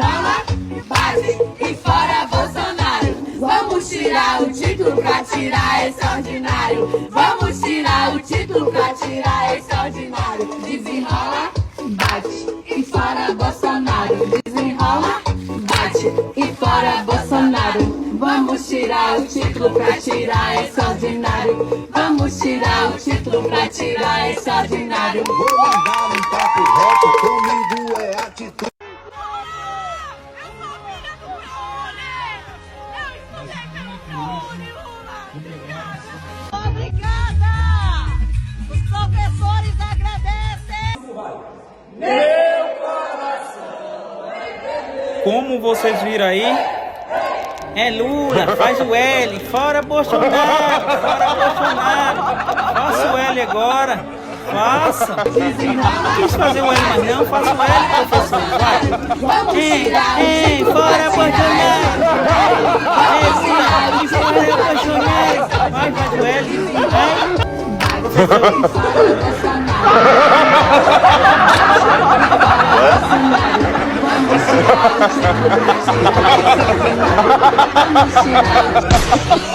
desenrola, bate e fora Bolsonaro. Vamos tirar o título pra tirar esse ordinário. Vamos tirar o título pra tirar esse ordinário. Desenrola, bate e fora Bolsonaro. Desenrola, bate e fora Bolsonaro. Vamos tirar o título pra tirar esse ordinário. Vamos tirar o título pra tirar esse ordinário. Vou mandar um papo reto, comigo é atitude. Obrigada! Os professores agradecem! Como vocês viram aí, é Lula, faz o L, fora Bolsonaro, fora Bolsonaro. Faça o L agora, faça. Não quis fazer o L, mas não, faça o L, professor, vai. Ei, fora Bolsonaro. Ei, fora Bolsonaro. Vai, faz o L, vai. Vamos tirar o título pra tirar esse ordinário.